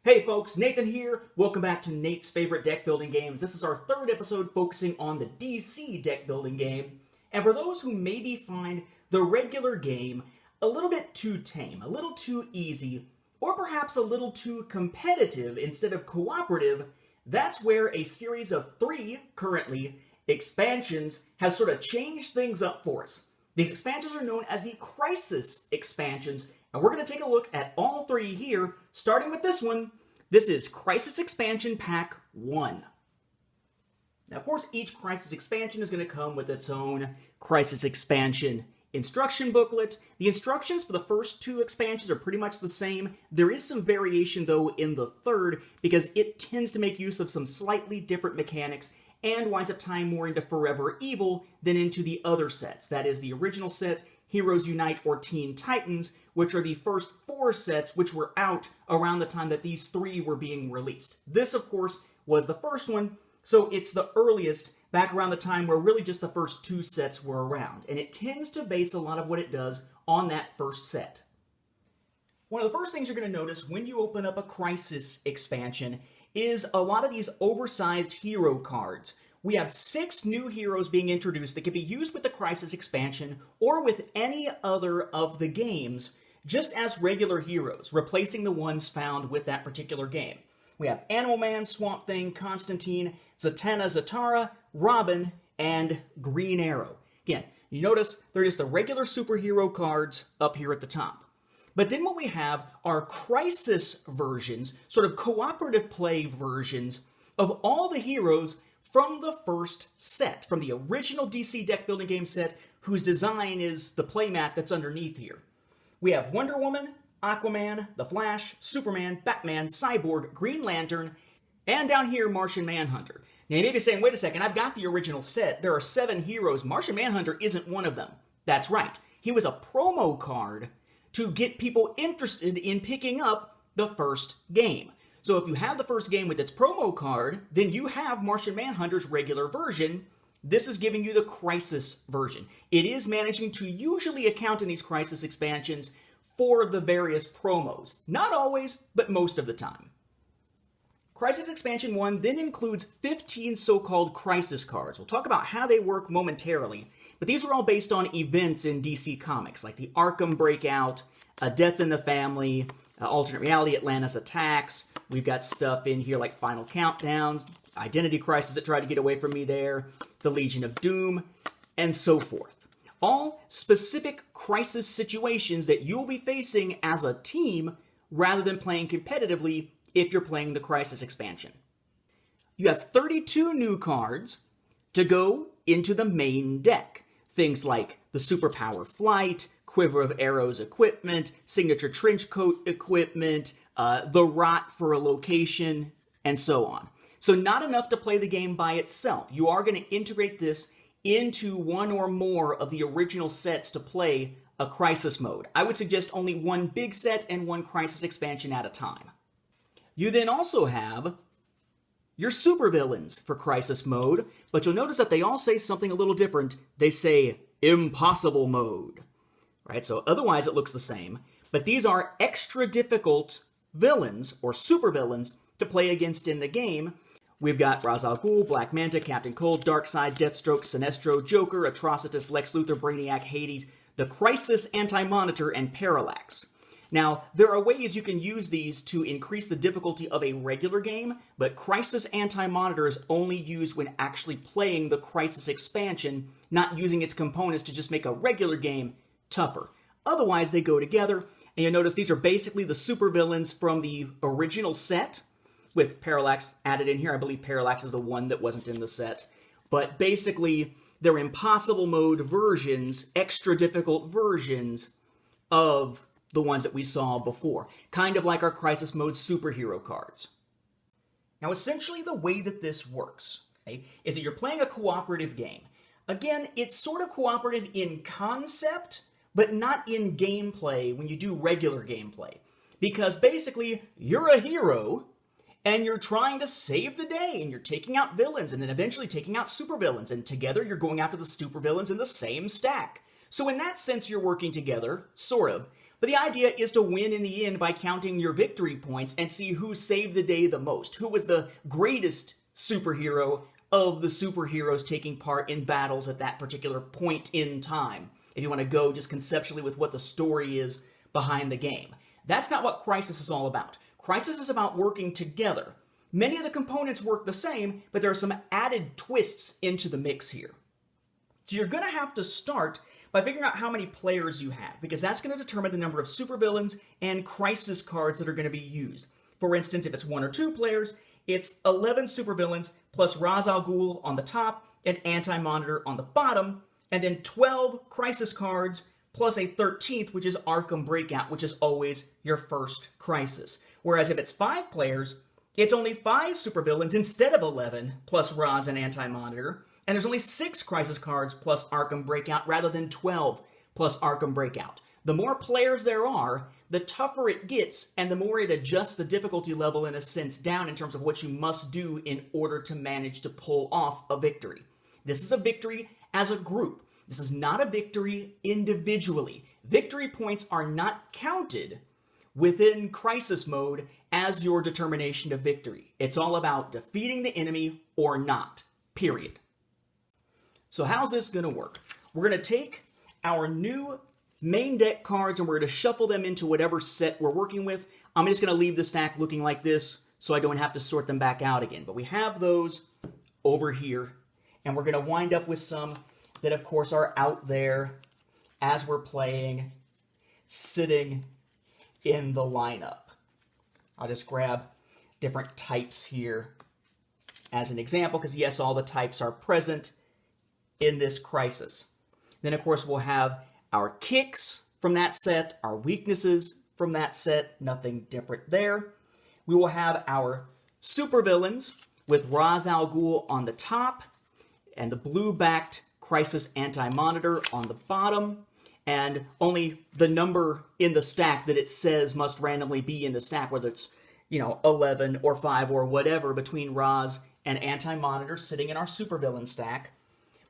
Hey folks, Nathan here. Welcome back to Nate's Favorite Deck Building Games. This is our third episode focusing on the DC deck building game. And for those who maybe find the regular game a little bit too tame, a little too easy, or perhaps a little too competitive instead of cooperative, that's where a series of 3, currently, expansions has sort of changed things up for us. These expansions are known as the Crisis expansions, and we're going to take a look at all 3 here, starting with this one. This is Crisis Expansion Pack 1. Now, of course, each Crisis expansion is going to come with its own Crisis expansion instruction booklet. The instructions for the first 2 expansions are pretty much the same. There is some variation, though, in the third, because it tends to make use of some slightly different mechanics and winds up tying more into Forever Evil than into the other sets. That is, the original set, Heroes Unite or Teen Titans, which are the first 4 sets which were out around the time that these 3 were being released. This, of course, was the first one, so it's the earliest, back around the time where really just the first 2 sets were around. And it tends to base a lot of what it does on that first set. One of the first things you're going to notice when you open up a Crisis expansion is a lot of these oversized hero cards. We have 6 new heroes being introduced that can be used with the Crisis expansion or with any other of the games, just as regular heroes, replacing the ones found with that particular game. We have Animal Man, Swamp Thing, Constantine, Zatanna, Zatara, Robin, and Green Arrow. Again, you notice they're just the regular superhero cards up here at the top. But then what we have are Crisis versions, sort of cooperative play versions, of all the heroes from the first set, from the original DC deck building game set, whose design is the playmat that's underneath here. We have Wonder Woman, Aquaman, The Flash, Superman, Batman, Cyborg, Green Lantern, and down here, Martian Manhunter. Now you may be saying, wait a second, I've got the original set. There are 7 heroes. Martian Manhunter isn't one of them. That's right. He was a promo card to get people interested in picking up the first game. So if you have the first game with its promo card, then you have Martian Manhunter's regular version. This is giving you the Crisis version. It is managing to usually account in these Crisis expansions for the various promos. Not always, but most of the time. Crisis Expansion 1 then includes 15 so-called Crisis cards. We'll talk about how they work momentarily, but these are all based on events in DC Comics, like the Arkham Breakout, A Death in the Family, Alternate Reality, Atlantis Attacks. We've got stuff in here like Final Countdowns, Identity Crisis that tried to get away from me there, the Legion of Doom, and so forth. All specific crisis situations that you'll be facing as a team rather than playing competitively if you're playing the Crisis expansion. You have 32 new cards to go into the main deck. Things like the Superpower Flight, Quiver of Arrows equipment, Signature Trenchcoat equipment, the Rot for a location, and so on. So not enough to play the game by itself. You are going to integrate this into one or more of the original sets to play a Crisis mode. I would suggest only one big set and one Crisis expansion at a time. You then also have your supervillains for Crisis mode, but you'll notice that they all say something a little different. They say impossible mode, right? So otherwise it looks the same, but these are extra difficult villains or supervillains to play against in the game. We've got Ra's al Ghul, Black Manta, Captain Cold, Darkseid, Deathstroke, Sinestro, Joker, Atrocitus, Lex Luthor, Brainiac, Hades, the Crisis Anti-Monitor, and Parallax. Now, there are ways you can use these to increase the difficulty of a regular game, but Crisis Anti-Monitor is only used when actually playing the Crisis expansion, not using its components to just make a regular game tougher. Otherwise, they go together, and you'll notice these are basically the supervillains from the original set, with Parallax added in here. I believe Parallax is the one that wasn't in the set. But basically, they're impossible mode versions, extra difficult versions of the ones that we saw before. Kind of like our Crisis mode superhero cards. Now, essentially the way that this works, okay, is that you're playing a cooperative game. Again, it's sort of cooperative in concept, but not in gameplay when you do regular gameplay. Because basically, you're a hero, and you're trying to save the day, and you're taking out villains, and then eventually taking out supervillains, and together you're going after the supervillains in the same stack. So in that sense, you're working together, sort of. But the idea is to win in the end by counting your victory points and see who saved the day the most, who was the greatest superhero of the superheroes taking part in battles at that particular point in time, if you want to go just conceptually with what the story is behind the game. That's not what Crisis is all about. Crisis is about working together. Many of the components work the same, but there are some added twists into the mix here. So you're going to have to start by figuring out how many players you have, because that's going to determine the number of supervillains and Crisis cards that are going to be used. For instance, if it's 1 or 2 players, it's 11 supervillains plus Ra's al Ghul on the top and Anti-Monitor on the bottom, and then 12 Crisis cards plus a 13th, which is Arkham Breakout, which is always your first Crisis. Whereas if it's 5 players, it's only 5 supervillains instead of 11, plus Ra's and Anti-Monitor, and there's only 6 Crisis cards plus Arkham Breakout rather than 12 plus Arkham Breakout. The more players there are, the tougher it gets, and the more it adjusts the difficulty level in a sense down in terms of what you must do in order to manage to pull off a victory. This is a victory as a group. This is not a victory individually. Victory points are not counted within Crisis mode as your determination of victory. It's all about defeating the enemy or not, period. So how's this going to work? We're going to take our new main deck cards and we're going to shuffle them into whatever set we're working with. I'm just going to leave the stack looking like this so I don't have to sort them back out again. But we have those over here, and we're going to wind up with some that, of course, are out there as we're playing, sitting in the lineup. I'll just grab different types here as an example, because yes, all the types are present in this Crisis. Then, of course, we'll have our kicks from that set, our weaknesses from that set, nothing different there. We will have our supervillains with Ra's al Ghul on the top and the blue-backed Crisis Anti-Monitor on the bottom, and only the number in the stack that it says must randomly be in the stack, whether it's, 11 or 5 or whatever, between Ra's and Anti-Monitor sitting in our supervillain stack.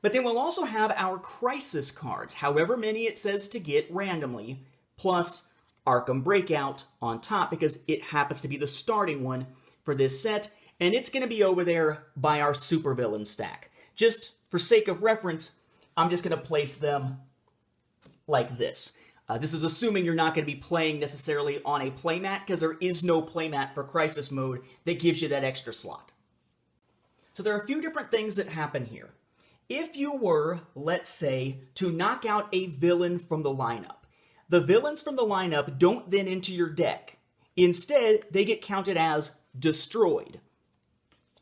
But then we'll also have our Crisis cards, however many it says to get randomly, plus Arkham Breakout on top, because it happens to be the starting one for this set, and it's going to be over there by our supervillain stack. Just for sake of reference, I'm just going to place them like this. This is assuming you're not going to be playing necessarily on a playmat, because there is no playmat for Crisis mode that gives you that extra slot. So there are a few different things that happen here. If you were, let's say, to knock out a villain from the lineup, the villains from the lineup don't then enter your deck. Instead, they get counted as destroyed.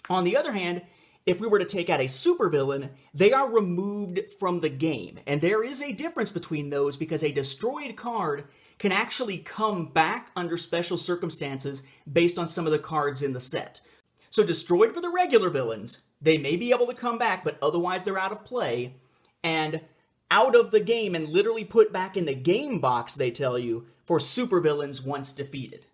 On the other hand, if we were to take out a supervillain, they are removed from the game. And there is a difference between those, because a destroyed card can actually come back under special circumstances based on some of the cards in the set. So destroyed for the regular villains, they may be able to come back, but otherwise they're out of play, and out of the game and literally put back in the game box, they tell you, for supervillains once defeated.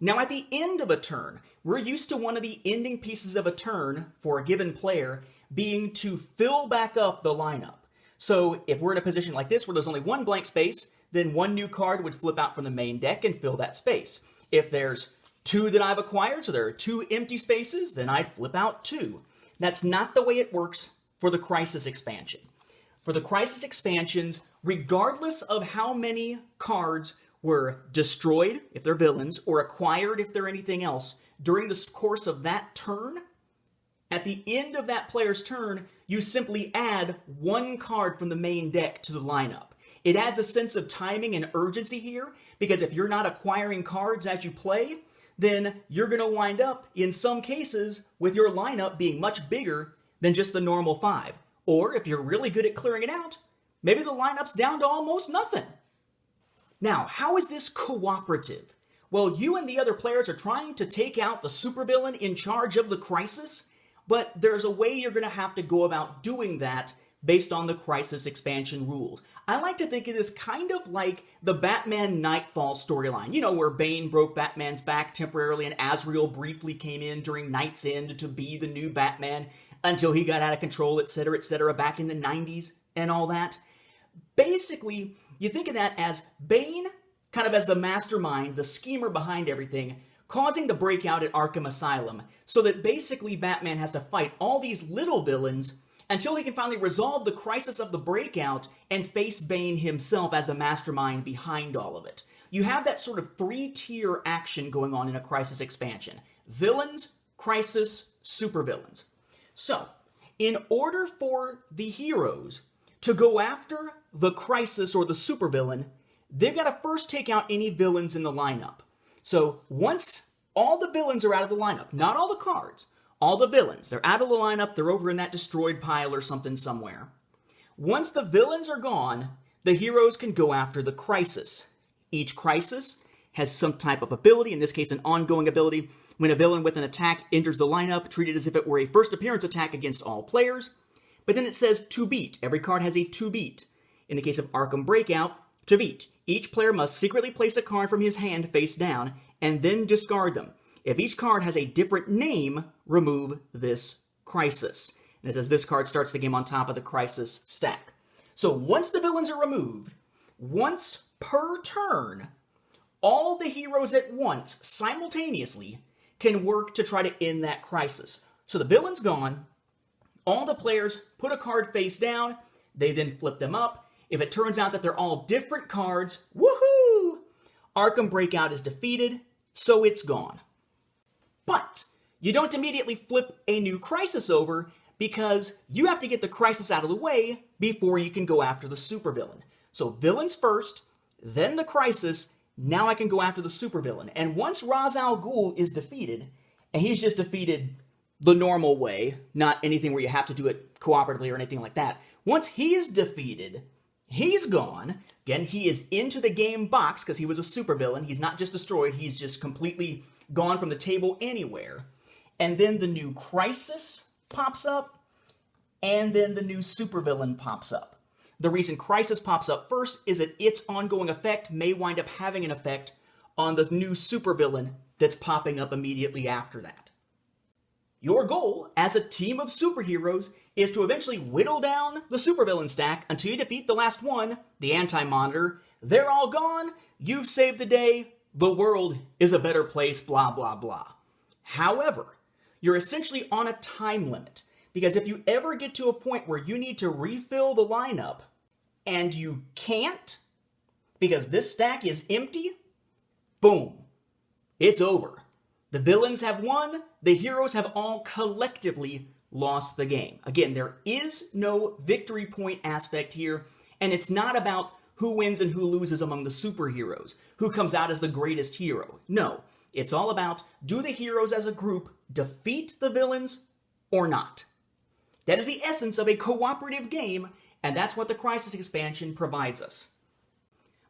Now, at the end of a turn, we're used to one of the ending pieces of a turn for a given player being to fill back up the lineup. So if we're in a position like this where there's only one blank space, then one new card would flip out from the main deck and fill that space. If there's 2 that I've acquired, so there are 2 empty spaces, then I'd flip out 2. That's not the way it works for the Crisis expansion. For the Crisis expansions, regardless of how many cards were destroyed, if they're villains, or acquired if they're anything else, during the course of that turn, at the end of that player's turn, you simply add 1 card from the main deck to the lineup. It adds a sense of timing and urgency here, because if you're not acquiring cards as you play, then you're going to wind up, in some cases, with your lineup being much bigger than just the normal 5. Or if you're really good at clearing it out, maybe the lineup's down to almost nothing. Now, how is this cooperative? Well, you and the other players are trying to take out the supervillain in charge of the Crisis, but there's a way you're going to have to go about doing that based on the Crisis expansion rules. I like to think of this kind of like the Batman Nightfall storyline, where Bane broke Batman's back temporarily and Azrael briefly came in during Night's End to be the new Batman until he got out of control, etc., back in the 90s and all that. Basically, you think of that as Bane kind of as the mastermind, the schemer behind everything, causing the breakout at Arkham Asylum, so that basically Batman has to fight all these little villains until he can finally resolve the crisis of the breakout and face Bane himself as the mastermind behind all of it. You have that sort of three-tier action going on in a Crisis expansion. Villains, Crisis, supervillains. So, in order for the heroes to go after the Crisis or the supervillain, they've got to first take out any villains in the lineup. So, once all the villains are out of the lineup, not all the cards, all the villains, they're out of the lineup, they're over in that destroyed pile or something somewhere. Once the villains are gone, the heroes can go after the Crisis. Each Crisis has some type of ability, in this case an ongoing ability. When a villain with an attack enters the lineup, treat it as if it were a first appearance attack against all players. But then it says to beat. Every card has a to beat. In the case of Arkham Breakout, to beat. Each player must secretly place a card from his hand face down and then discard them. If each card has a different name, remove this Crisis. And it says this card starts the game on top of the Crisis stack. So once the villains are removed, once per turn, all the heroes at once, simultaneously, can work to try to end that Crisis. So the villain's gone, all the players put a card face down, they then flip them up. If it turns out that they're all different cards, woohoo! Arkham Breakout is defeated, so it's gone. But you don't immediately flip a new Crisis over because you have to get the Crisis out of the way before you can go after the supervillain. So villains first, then the Crisis, now I can go after the supervillain. And once Ra's al Ghul is defeated, and he's just defeated the normal way, not anything where you have to do it cooperatively or anything like that. Once he is defeated, he's gone. Again, he is into the game box because he was a supervillain. He's not just destroyed, he's just completely gone from the table anywhere. And then the new Crisis pops up, and then the new supervillain pops up. The reason Crisis pops up first is that its ongoing effect may wind up having an effect on the new supervillain that's popping up immediately after that. Your goal as a team of superheroes is to eventually whittle down the supervillain stack until you defeat the last one, the Anti-Monitor. They're all gone, you've saved the day, the world is a better place, blah, blah, blah. However, you're essentially on a time limit, because if you ever get to a point where you need to refill the lineup, and you can't, because this stack is empty, boom, it's over. The villains have won, the heroes have all collectively lost the game. Again, there is no victory point aspect here, and it's not about who wins and who loses among the superheroes, who comes out as the greatest hero. No, it's all about, do the heroes as a group defeat the villains or not? That is the essence of a cooperative game, and that's what the Crisis expansion provides us.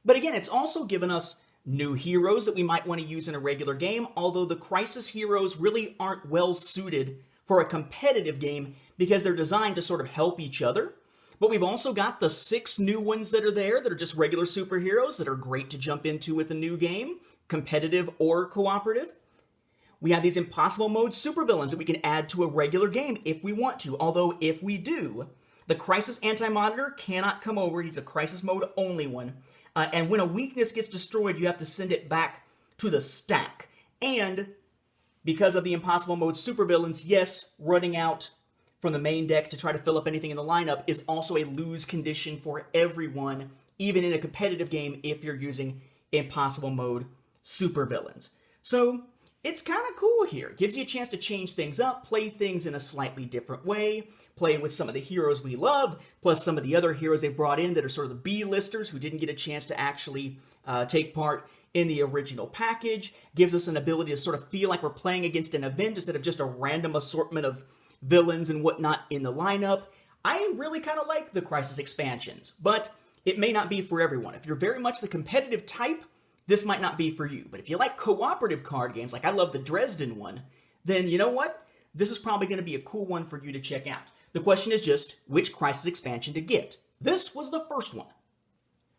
But again, it's also given us new heroes that we might want to use in a regular game, although the Crisis heroes really aren't well suited for a competitive game because they're designed to sort of help each other. But we've also got the 6 new ones that are there that are just regular superheroes that are great to jump into with a new game, competitive or cooperative. We have these impossible mode supervillains that we can add to a regular game if we want to, although if we do, the Crisis Anti-Monitor cannot come over. He's a Crisis mode only one. And when a weakness gets destroyed, you have to send it back to the stack. And because of the impossible mode supervillains, yes, running out from the main deck to try to fill up anything in the lineup is also a lose condition for everyone, even in a competitive game if you're using impossible mode supervillains. So it's kind of cool here. It gives you a chance to change things up, play things in a slightly different way, play with some of the heroes we love, plus some of the other heroes they've brought in that are sort of the B-listers who didn't get a chance to actually take part in the original package. Gives us an ability to sort of feel like we're playing against an event instead of just a random assortment of villains and whatnot in the lineup. I really kind of like the Crisis expansions, but it may not be for everyone. If you're very much the competitive type, this might not be for you. But if you like cooperative card games, like I love the Dresden one, then you know what? This is probably going to be a cool one for you to check out. The question is just which Crisis expansion to get. This was the first one.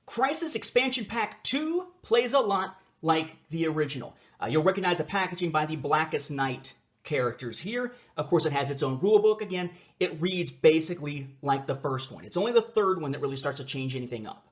Crisis Expansion Pack 2 plays a lot like the original. You'll recognize the packaging by the Blackest Night characters here. Of course, it has its own rulebook. Again, it reads basically like the first one. It's only the third one that really starts to change anything up.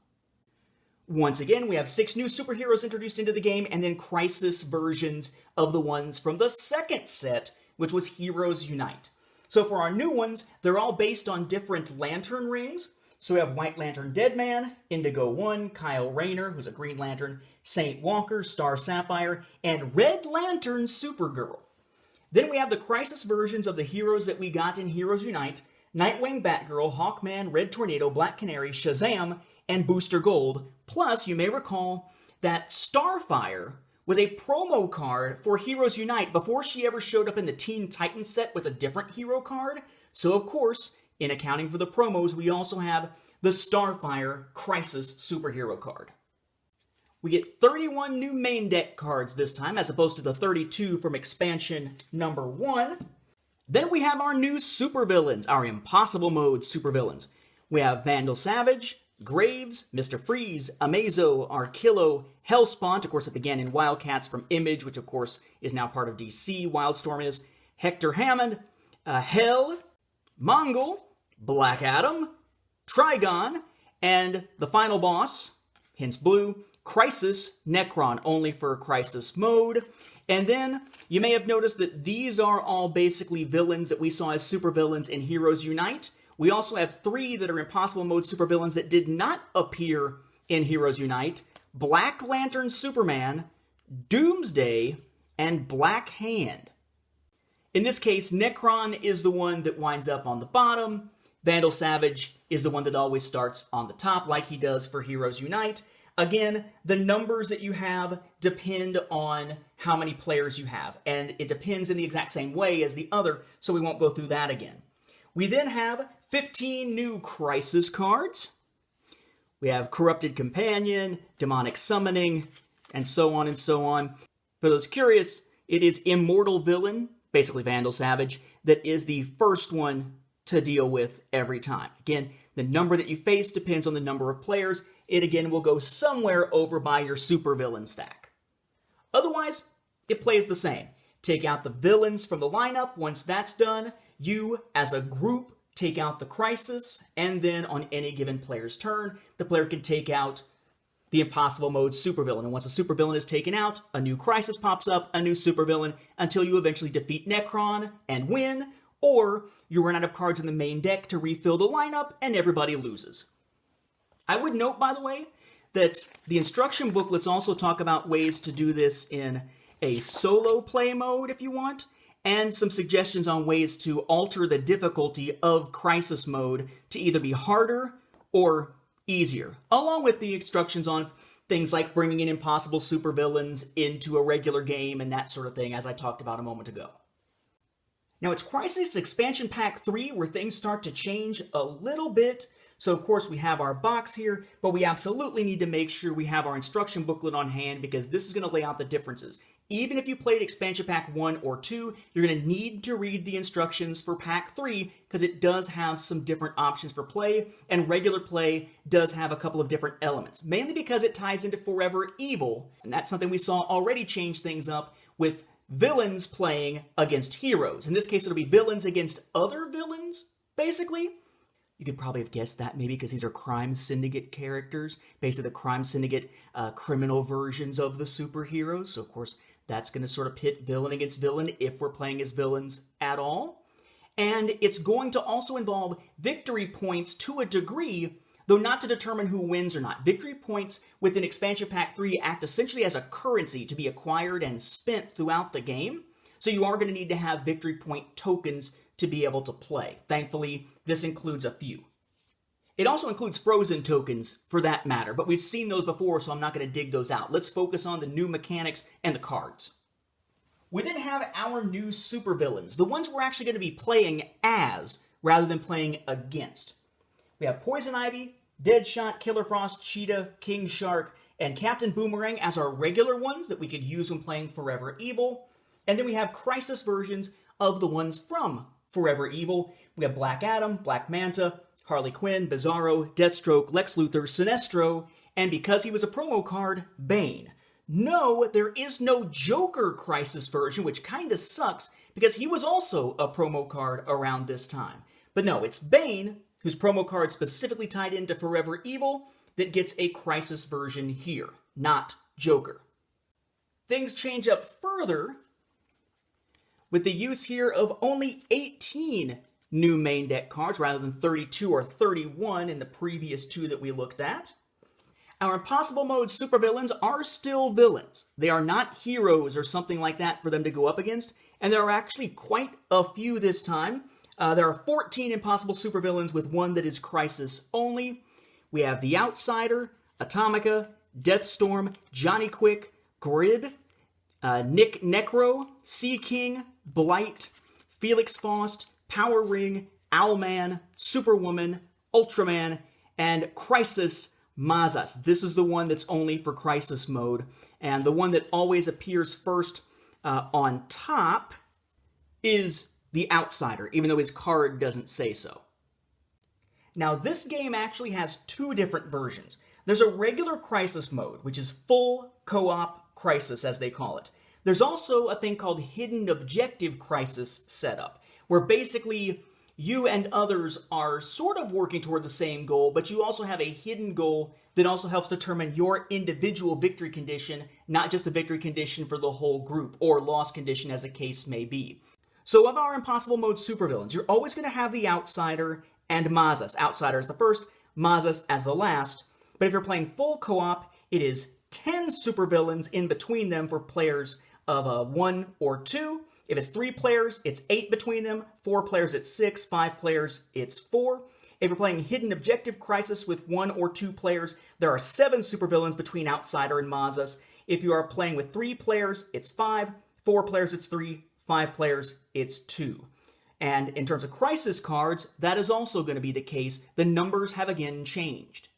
Once again, we have 6 new superheroes introduced into the game, and then Crisis versions of the ones from the second set, which was Heroes Unite. So for our new ones, they're all based on different Lantern rings. So we have White Lantern Deadman, Indigo 1, Kyle Rayner, who's a Green Lantern, Saint Walker, Star Sapphire, and Red Lantern Supergirl. Then we have the Crisis versions of the heroes that we got in Heroes Unite: Nightwing, Batgirl, Hawkman, Red Tornado, Black Canary, Shazam, and Booster Gold. Plus, you may recall that Starfire was a promo card for Heroes Unite before she ever showed up in the Teen Titans set with a different hero card. So, of course, in accounting for the promos, we also have the Starfire Crisis superhero card. We get 31 new main deck cards this time, as opposed to the 32 from expansion number 1. Then we have our new supervillains, our Impossible Mode supervillains. We have Vandal Savage, Graves, Mr. Freeze, Amazo, Arquillo, Hellspawn, of course it began in Wildcats from Image, which of course is now part of DC, Wildstorm is, Hector Hammond, Hell, Mongol, Black Adam, Trigon, and the final boss, hence blue, Crisis Necron, only for Crisis mode. And then you may have noticed that these are all basically villains that we saw as supervillains in Heroes Unite. We also have 3 that are Impossible Mode supervillains that did not appear in Heroes Unite: Black Lantern Superman, Doomsday, and Black Hand. In this case, Necron is the one that winds up on the bottom. Vandal Savage is the one that always starts on the top, like he does for Heroes Unite. Again, the numbers that you have depend on how many players you have, and it depends in the exact same way as the other, so we won't go through that again. We then have 15 new Crisis cards. We have Corrupted Companion, Demonic Summoning, and so on and so on. For those curious, it is Immortal Villain, basically Vandal Savage, that is the first one to deal with every time. Again, the number that you face depends on the number of players. It again will go somewhere over by your supervillain stack. Otherwise, it plays the same. Take out the villains from the lineup. Once that's done, you, as a group, take out the Crisis, and then on any given player's turn, the player can take out the Impossible Mode supervillain. And once a supervillain is taken out, a new Crisis pops up, a new supervillain, until you eventually defeat Necron and win, or you run out of cards in the main deck to refill the lineup, and everybody loses. I would note, by the way, that the instruction booklets also talk about ways to do this in a solo play mode if you want, and some suggestions on ways to alter the difficulty of Crisis mode to either be harder or easier, along with the instructions on things like bringing in impossible supervillains into a regular game and that sort of thing, as I talked about a moment ago. Now, it's Crisis Expansion Pack 3 where things start to change a little bit. So, of course, we have our box here, but we absolutely need to make sure we have our instruction booklet on hand because this is going to lay out the differences. Even if you played Expansion Pack 1 or 2, you're going to need to read the instructions for Pack 3 because it does have some different options for play, and regular play does have a couple of different elements, mainly because it ties into Forever Evil, and that's something we saw already change things up with villains playing against heroes. In this case, it'll be villains against other villains, basically. You could probably have guessed that maybe because these are Crime Syndicate characters, basically the Crime Syndicate criminal versions of the superheroes. So, of course, that's going to sort of pit villain against villain if we're playing as villains at all. And it's going to also involve victory points to a degree, though not to determine who wins or not. Victory points within Expansion Pack 3 act essentially as a currency to be acquired and spent throughout the game. So you are going to need to have victory point tokens to be able to play. Thankfully, this includes a few. It also includes frozen tokens for that matter, but we've seen those before, so I'm not going to dig those out. Let's focus on the new mechanics and the cards. We then have our new supervillains, the ones we're actually going to be playing as rather than playing against. We have Poison Ivy, Deadshot, Killer Frost, Cheetah, King Shark, and Captain Boomerang as our regular ones that we could use when playing Forever Evil. And then we have Crisis versions of the ones from Forever Evil. We have Black Adam, Black Manta, Harley Quinn, Bizarro, Deathstroke, Lex Luthor, Sinestro, and because he was a promo card, Bane. No, there is no Joker Crisis version, which kind of sucks, because he was also a promo card around this time. But no, it's Bane, whose promo card specifically tied into Forever Evil, that gets a Crisis version here, not Joker. Things change up further with the use here of only 18 new main deck cards rather than 32 or 31 in the previous two that we looked at. Our Impossible Mode supervillains are still villains. They are not heroes or something like that for them to go up against, and there are actually quite a few this time. There are 14 Impossible supervillains with one that is Crisis only. We have the Outsider, Atomica, Deathstorm, Johnny Quick, Grid, Nick Necro, Sea King, Blight, Felix Faust, Power Ring, Owlman, Superwoman, Ultraman, and Crisis Mazas. This is the one that's only for Crisis mode, and the one that always appears first on top is the Outsider, even though his card doesn't say so. Now, this game actually has two different versions. There's a regular Crisis mode, which is full co-op Crisis, as they call it. There's also a thing called Hidden Objective Crisis setup, where basically you and others are sort of working toward the same goal, but you also have a hidden goal that also helps determine your individual victory condition, not just the victory condition for the whole group, or loss condition as the case may be. So of our Impossible Mode supervillains, you're always going to have the Outsider and Mazas. Outsider is the first, Mazas as the last. But if you're playing full co-op, it is 10 supervillains in between them for players of 1 or 2. If it's 3 players, it's 8 between them. 4 players, it's 6. 5 players, it's 4. If you're playing Hidden Objective Crisis with 1 or 2 players, there are 7 supervillains between Outsider and Mazas. If you are playing with 3 players, it's 5. 4 players, it's 3. 5 players, it's 2. And in terms of Crisis cards, that is also going to be the case. The numbers have again changed.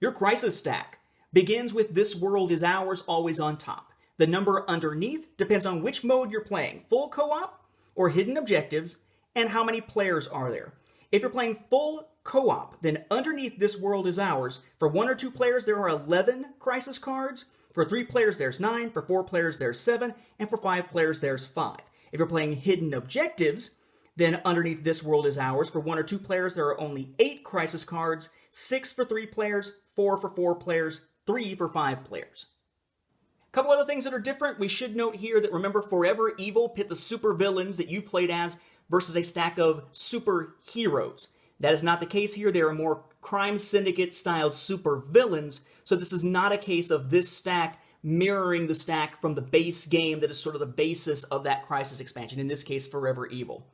Your Crisis stack begins with This World Is Ours always on top. The number underneath depends on which mode you're playing, full co-op or hidden objectives, and how many players are there. If you're playing full co-op, then underneath This World Is Ours, for 1 or 2 players there are 11 Crisis cards, for 3 players there's 9, for 4 players there's 7, and for 5 players there's 5. If you're playing hidden objectives, then underneath This World Is Ours, for 1 or 2 players there are only 8 Crisis cards, 6 for 3 players, 4 for 4 players, 3 for 5 players. A couple other things that are different. We should note here that, remember, Forever Evil pit the super villains that you played as versus a stack of super heroes. That is not the case here. There are more crime syndicate styled super villains, so this is not a case of this stack mirroring the stack from the base game that is sort of the basis of that Crisis expansion, in this case Forever Evil.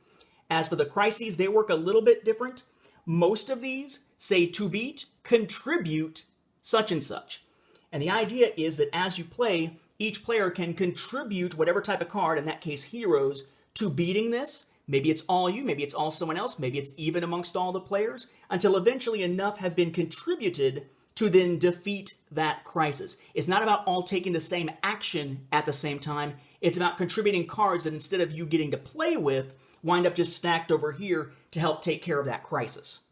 As for the crises, they work a little bit different. Most of these say to beat, contribute, such and such. And the idea is that as you play, each player can contribute whatever type of card, in that case heroes, to beating this. Maybe it's all you, maybe it's all someone else, maybe it's even amongst all the players, until eventually enough have been contributed to then defeat that crisis. It's not about all taking the same action at the same time. It's about contributing cards that instead of you getting to play with, wind up just stacked over here to help take care of that crisis.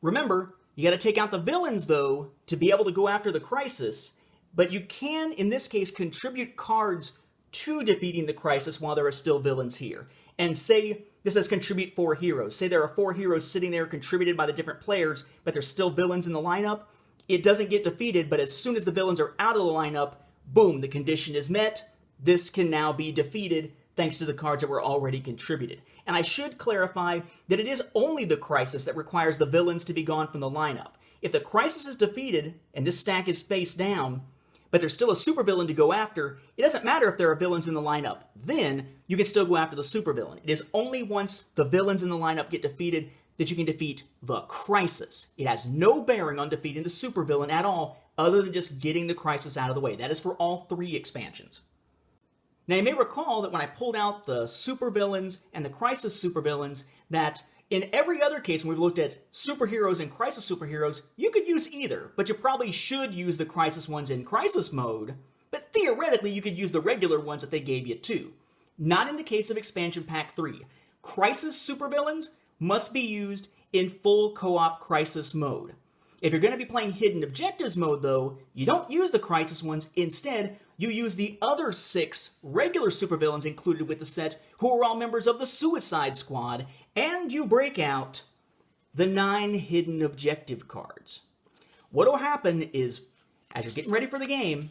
Remember, you got to take out the villains, though, to be able to go after the crisis, but you can, in this case, contribute cards to defeating the crisis while there are still villains here. And say this says contribute 4 heroes. Say there are 4 heroes sitting there contributed by the different players, but there's still villains in the lineup. It doesn't get defeated, but as soon as the villains are out of the lineup, boom, the condition is met. This can now be defeated thanks to the cards that were already contributed. And I should clarify that it is only the crisis that requires the villains to be gone from the lineup. If the crisis is defeated, and this stack is face down, but there's still a supervillain to go after, it doesn't matter if there are villains in the lineup. Then, you can still go after the supervillain. It is only once the villains in the lineup get defeated that you can defeat the crisis. It has no bearing on defeating the supervillain at all, other than just getting the crisis out of the way. That is for all 3 expansions. Now, you may recall that when I pulled out the supervillains and the crisis supervillains, that in every other case, when we've looked at superheroes and crisis superheroes, you could use either, but you probably should use the crisis ones in crisis mode, but theoretically you could use the regular ones that they gave you too. Not in the case of Expansion Pack 3. Crisis supervillains must be used in full co-op crisis mode. If you're going to be playing Hidden Objectives mode, though, you don't use the crisis ones. Instead, you use the other 6 regular supervillains included with the set, who are all members of the Suicide Squad, and you break out the 9 hidden objective cards. What will happen is, as you're getting ready for the game,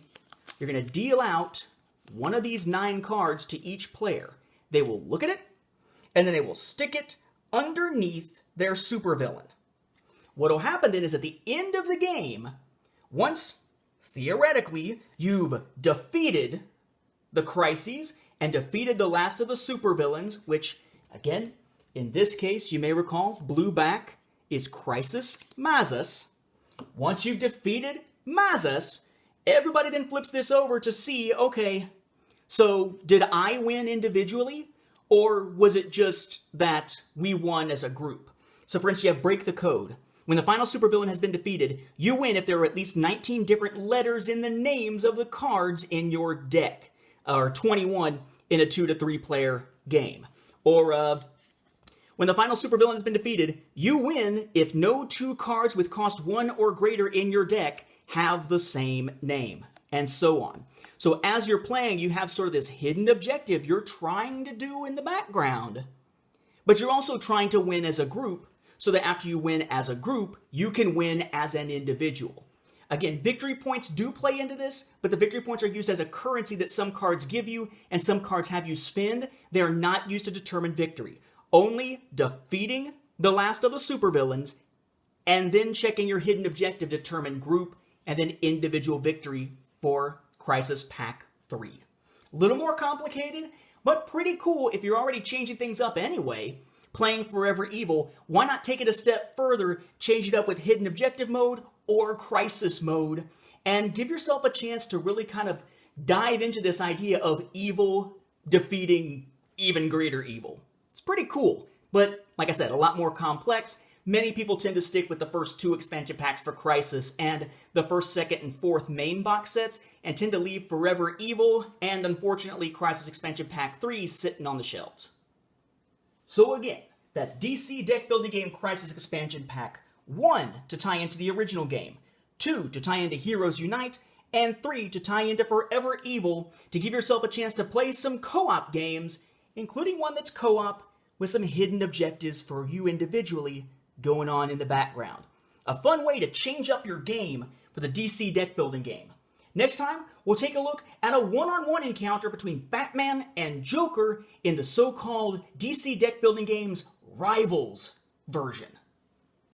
you're going to deal out one of these 9 cards to each player. They will look at it, and then they will stick it underneath their supervillain. What will happen then is at the end of the game, once, theoretically, you've defeated the crises and defeated the last of the supervillains, which, again, in this case, you may recall, blue back is Crisis Mazas. Once you've defeated Mazas, everybody then flips this over to see, okay, so did I win individually, or was it just that we won as a group? So for instance, you have Break the Code. When the final supervillain has been defeated, you win if there are at least 19 different letters in the names of the cards in your deck, or 21 in a 2 to 3 player game. Or when the final supervillain has been defeated, you win if no 2 cards with cost 1 or greater in your deck have the same name, and so on. So as you're playing, you have sort of this hidden objective you're trying to do in the background, but you're also trying to win as a group, so that after you win as a group, you can win as an individual. Again, victory points do play into this, but the victory points are used as a currency that some cards give you and some cards have you spend. They are not used to determine victory. Only defeating the last of the supervillains and then checking your hidden objective determine group and then individual victory for Crisis Pack 3. A little more complicated, but pretty cool if you're already changing things up anyway. Playing Forever Evil, why not take it a step further, change it up with Hidden Objective mode or Crisis mode, and give yourself a chance to really kind of dive into this idea of evil defeating even greater evil. It's pretty cool, but like I said, a lot more complex. Many people tend to stick with the first 2 expansion packs for Crisis and the first, second, and fourth main box sets, and tend to leave Forever Evil and, unfortunately, Crisis Expansion Pack 3 sitting on the shelves. So again, that's DC Deck Building Game Crisis Expansion Pack 1 to tie into the original game, 2 to tie into Heroes Unite, and 3 to tie into Forever Evil to give yourself a chance to play some co-op games, including one that's co-op with some hidden objectives for you individually going on in the background. A fun way to change up your game for the DC Deck Building Game. Next time, we'll take a look at a one-on-one encounter between Batman and Joker in the so-called DC Deck Building Game's Rivals version.